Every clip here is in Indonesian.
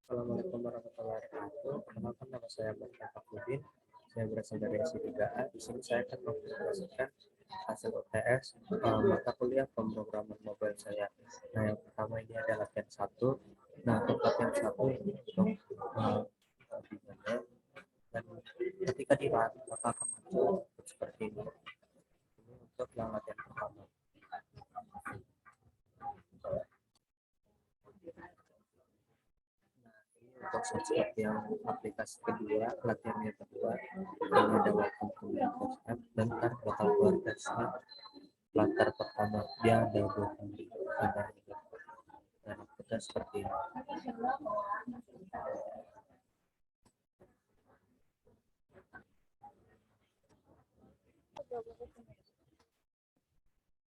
Assalamualaikum warahmatullahi wabarakatuh. Perkenalkan, nama saya Muhammad Budin. Saya berasal dari S3A. Di sini saya akan mempresentasikan hasil UTS mata kuliah pemrograman mobile saya. Nah, yang pertama ini adalah latihan 1. Nah, untuk latihan 1 ini untuk gimana, dan ketika di run maka akan muncul seperti ini. Ini untuk yang latihan pertama. Untuk seperti yang aplikasi kedua, latihan yang kedua, ini ada welcome to Windows app, dan ntar bakal keluar tesnya. Latar pertama dia ada dan kita seperti ini.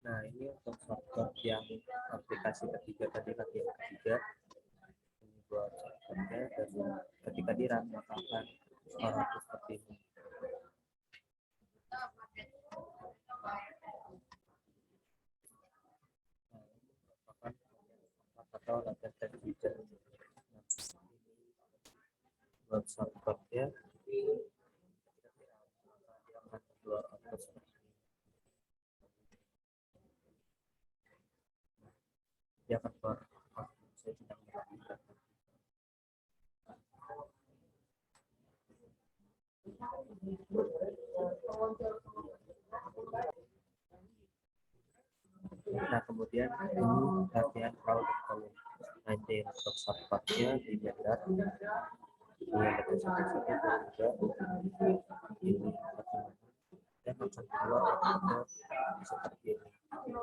Nah, ini untuk shortcut yang aplikasi ketiga tadi, latihan ketiga. Ini buat shortcutnya, dan ketika di run maka akan suara seperti ini. Atau latihan television. Buat shortcutnya dia akan keluar output seperti ini. Dia akan keluar output, saya tidak melakukan. Nah, kemudian ini latihan crowd calling. Nah, ini untuk shortcutnya di Blender. Ini ada satu-satu ini dan akan keluar output seperti ini. Nah, ini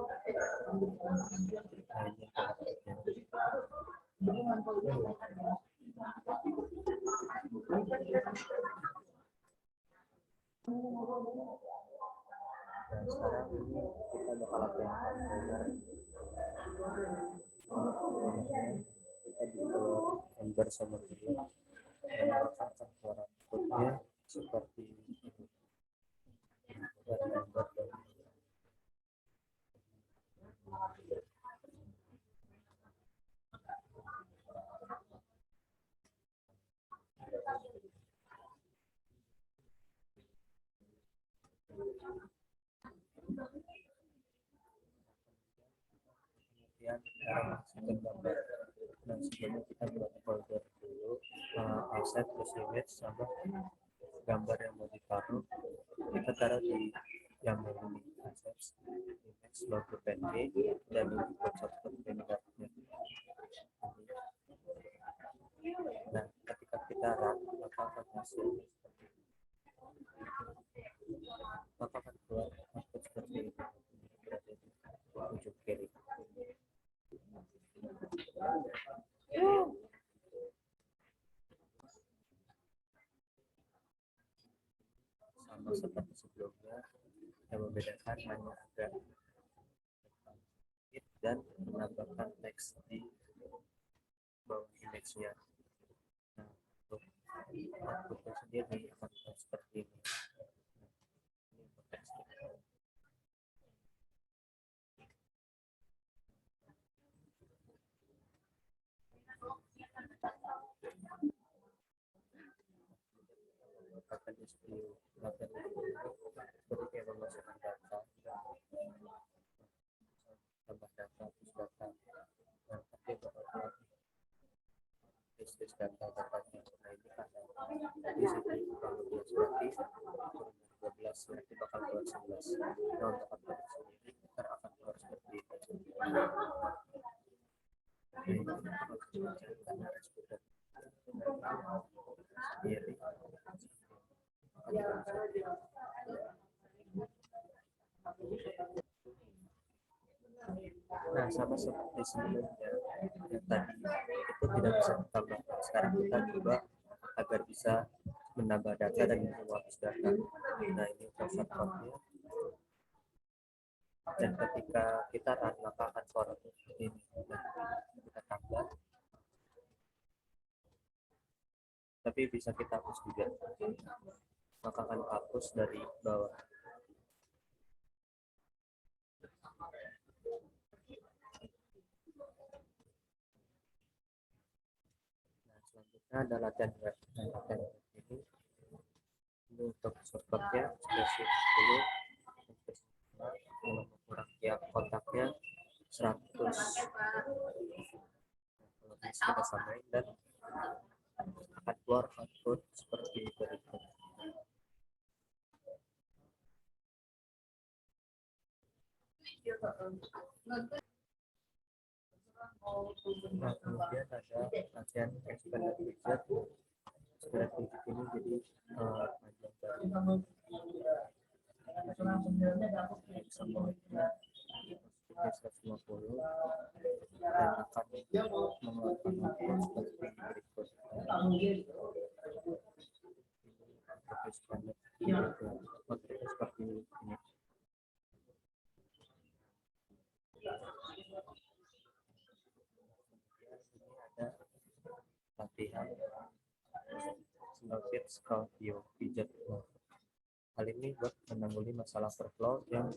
dan sekarang ini kita bakal latihan kita butuh gambar sama video, dan maka suara outputnya seperti ini. Dan gambar dan kemudian cara masukkan gambar. Nah, sebelumnya kita buat folder dulu, asset plus image sama gambar yang mau ditaruh. Kita taruh di yang ini, assets, image, logo png, dan ini buat shortcut penyebabnya. Nah, ketika kita run maka akan hasil seperti ini. Maka akan keluar output seperti ini, berada di ujung kiri. Sama seperti sebelumnya, yang membedakan hanya ada dan menambahkan teks di bawah image-nya. Nah, untuk outputnya sendiri akan seperti ini. Ini untuk teksnya. Akan di seperti yang memasukkan data, tambah data, terus data, dan nanti bakal data datanya. Nah, ini kan di sini kalau 12 berarti 12 nanti bakal keluar 11. Nah, untuk upload sendiri ntar akan keluar seperti itu. Nah, ini karena responden sendiri. Nah, sama seperti sebelumnya yang tadi itu tidak bisa ditambahkan. Sekarang kita coba agar bisa menambah data dan menghapus data. Nah, ini untuk shortcutnya. Dan ketika kita run maka akan keluar seperti ini. Nah, kita tambah. Tapi bisa kita hapus juga. Maka akan hapus dari bawah. Selanjutnya ada latihan web. Nah, latihan web ini untuk shortcutnya spesifik dulu, mengurangi tiap kontaknya 100. Kalau bisa kita samain dan akan keluar output seperti berikut. Nah, kemudian ada latihan expanded widget. Expanded widget ini jadi panjang dari semua 150 dan akan mengeluarkan output seperti berikut. Expanded outputnya seperti ini. Latihan Snowfit Scroll View Widget. Hal ini buat menanggulangi masalah overflow yang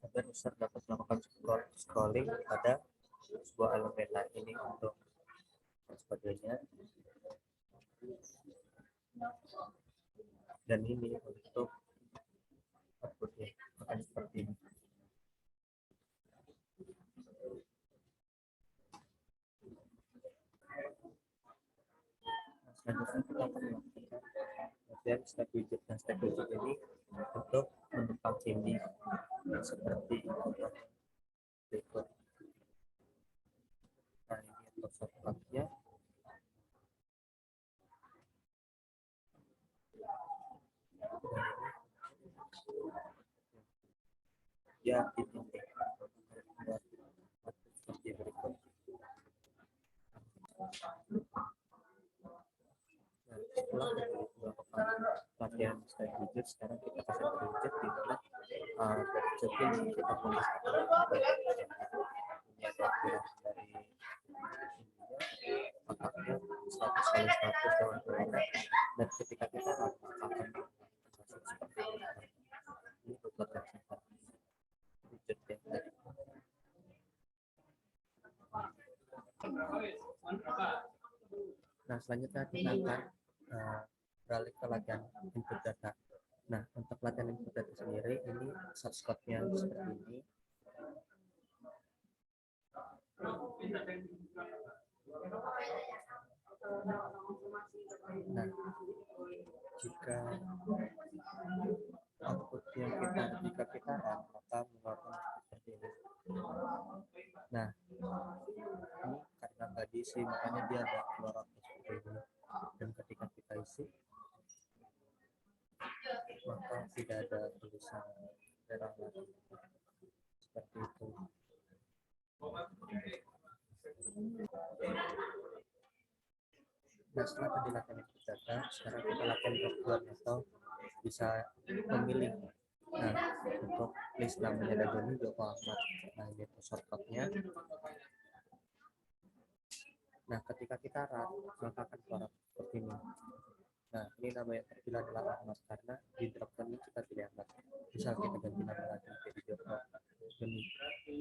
agar user dapat melakukan scrolling pada sebuah elemen. Nah, ini untuk sebagainya, dan ini untuk outputnya akan seperti ini. Selanjutnya kita akan melakukan latihan stack widget. Nah, stack widget ini untuk menumpang ini seperti berikut. Nah, ini untuk shortcutnya. Ya, ini seperti berikut. Nah, setelah melakukan latihan stack widget, sekarang kita kasih widget di mana widget ini kita tuliskan ini ada ukuran dari kotaknya 100 kali 100 dengan ukuran, dan ketika kita akan masuk seperti ini buat representasi widget yang tadi. Nah, selanjutnya kita akan beralih ke latihan input data. Nah, untuk latihan input data sendiri, ini source code-nya seperti ini. Nah, jika output yang jika kita run, maka mengeluarkan seperti ini. Nah, ini karena nggak diisi, makanya dia ada keluar output seperti ini. Dan ketika kita isi, maka tidak ada tulisan error lagi seperti itu. Nah, setelah tadi latihan input data, sekarang kita latihan drop atau bisa memilih. Nah, untuk list namanya ada Joni Joko Ahmad. Nah, ini untuk shortcutnya. Nah, ketika kita run, maka akan keluar seperti ini. Nah, ini nama yang terpilih adalah Ahmad karena di dropdown ini kita pilih Ahmad. Bisa kita ganti nama lagi jadi Joni.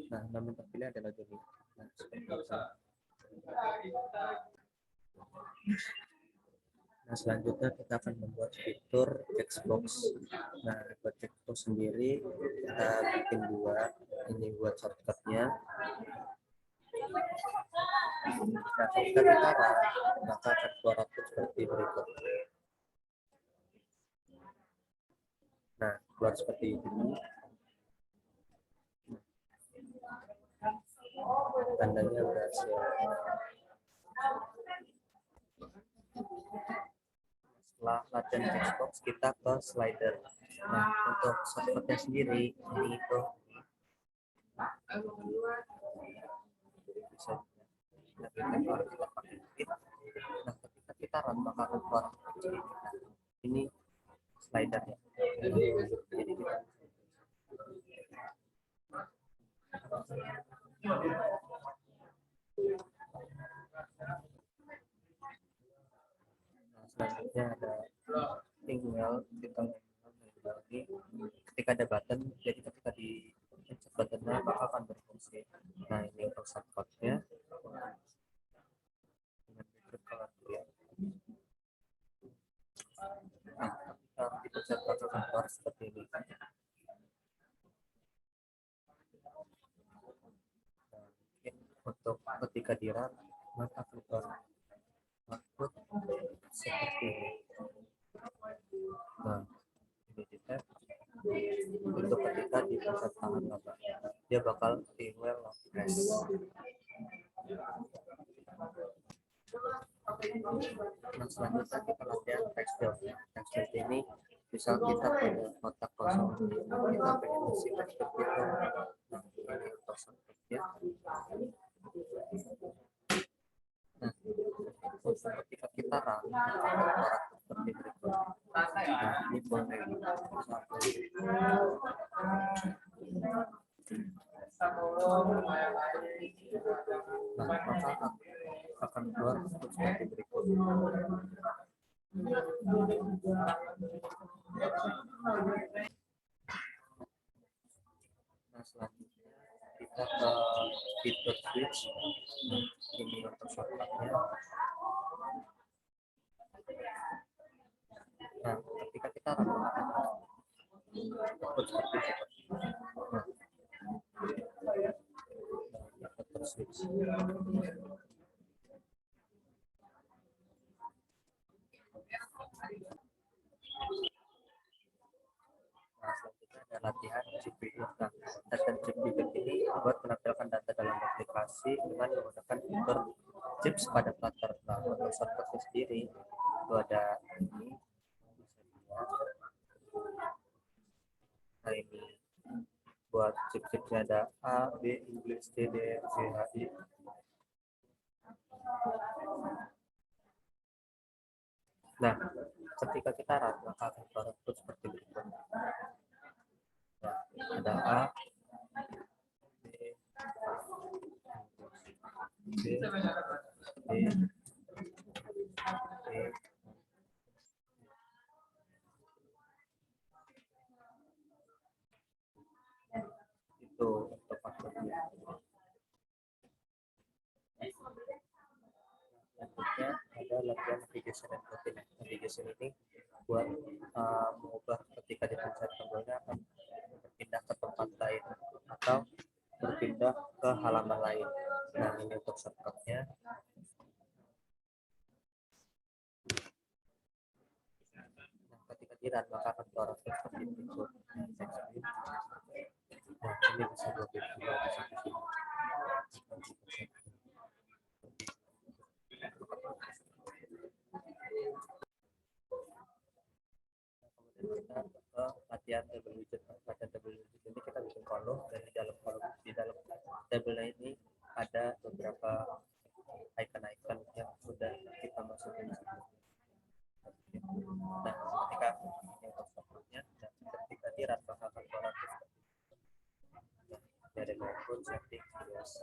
Nah, nama yang terpilih adalah Joni. Nah, seperti itu. Nah, selanjutnya kita akan membuat fitur textbox. Nah, buat textbox sendiri kita bikin dua. Ini buat shortcutnya. Nah, ketika kita run, maka akan keluar output seperti berikut. Nah, keluar seperti ini. Tandanya berhasil. Setelah latihan textbox, kita ke slider. Nah, untuk shortcutnya sendiri, ini itu bisa kita pakai fit. Nah, ketika kita run, maka akan keluar ini slidernya. Jadi kita selanjutnya ada tinggal kita lagi ketika ada button, jadi ketika di buttonnya maka akan berfungsi. Nah, ini untuk shortcutnya Ketika di run, maka keluar output seperti ini. Nah, ini di tab untuk ketika dipencet tangan Bapak, dia bakal rewel long press. Nah, selanjutnya kita latihan text build. Text build ini misal kita punya kotak kosong, kita pengen isi text build itu. Nah, ini untuk shortcutnya. Nah, untuk ketika kita run, seperti berikut. Nah, ini boleh nah, maka akan keluar seperti berikut. Nah, selanjutnya kita ke fitur switch. Ini untuk shortcutnya. Nah, ketika kita run seperti itu. Nah, fitur switch. Nah, selanjutnya ada latihan chip pivot. Nah, latihan chip pivot ini buat menampilkan data dalam aplikasi dengan menggunakan fitur chips pada platter. Nah, untuk shortcutnya sendiri itu ada ini, nah ini buat chip-chipnya ada A, B, English, C, D, C, H, I. Nah, ketika kita run maka akan keluar output seperti berikut. Nah, ada A, B, C, D, E, itu untuk outputnya. Selanjutnya ada latihan navigation dan routine. Navigation ini buat mengubah ketika dipencet tombolnya akan berpindah ke tempat lain atau berpindah ke halaman lain. Nah, ini untuk shortcutnya. Nah, ketika di run maka akan keluar seperti berikut. Nah, ini bisa berbeda di sini. Kita ke latihan table widget. Latihan table widget ini kita bikin kolom, dan di dalam table ini ada beberapa icon-icon yang sudah kita masukin di sini. Nah, ketika ini untuk fotonya dan ketika di run maka akan keluar dari maupun setting terus.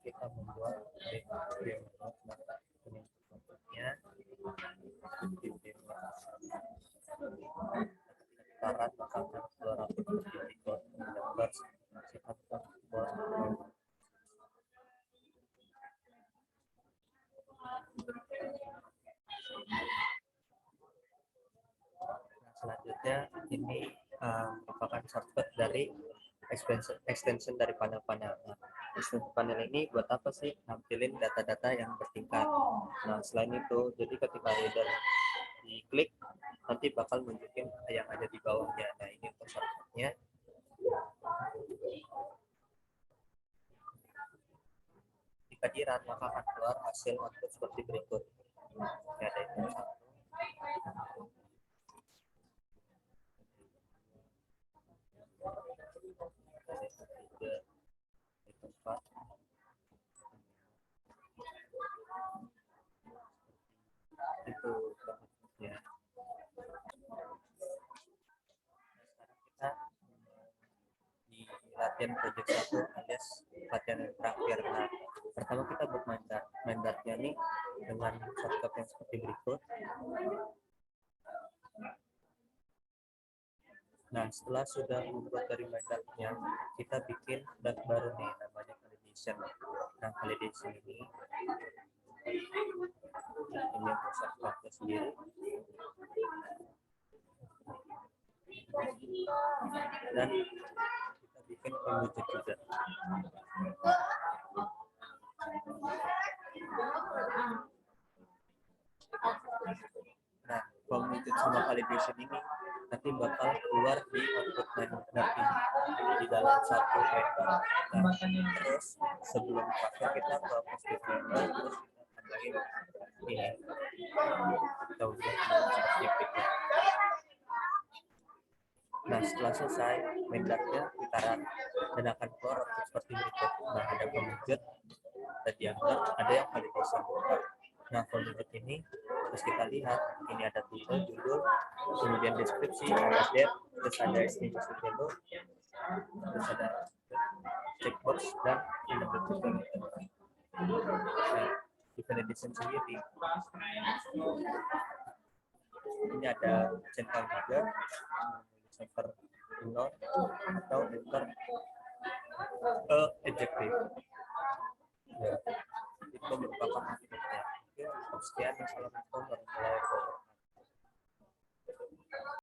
Kita membuat demo bentuknya karat maka akan keluar seperti gambar sifat selanjutnya ini merupakan shortcut dari extension dari panel-panel. Nah, extension panel ini buat apa sih? Nampilin data-data yang bertingkat. Nah, selain itu, jadi ketika reader diklik, nanti bakal nunjukin yang ada di bawahnya. Nah, ini untuk shortcutnya. Jika di run, maka akan keluar hasil output seperti berikut. Ini ada itu satu. Itu ya. Sekarang kita di latihan project 1 alias latihan yang terakhir. Nah, pertama kita buat main dartnya nih dengan shortcut yang seperti berikut. Nah, setelah sudah membuat dari main dartnya, kita bikin dart baru nih namanya validation. Nah, validation ini untuk shortcutnya sendiri. dan kita bikin pemwidget juga. Nah, pemwidget sama validation ini nanti bakal keluar di output main ini di dalam satu member. Nah, terus sebelum dipakai kita ke positive member, terus kita tambahin ini. Kita udah sedikit. Nah, setelah selesai, membernya kita run dan akan keluar output seperti berikut. Nah, ada pemwidget, ada diagram, ada yang validation. Nah, pemwidget ini terus kita lihat ini ada title, judul, kemudian deskripsi, ada date, terus ada estimasi value, terus ada checkbox dan ada juga. Nah, di validation sendiri ini ada central juga, center ignore atau enter adjective. Ya, itu merupakan akhirnya. Sekian, assalamualaikum warahmatullahi wabarakatuh.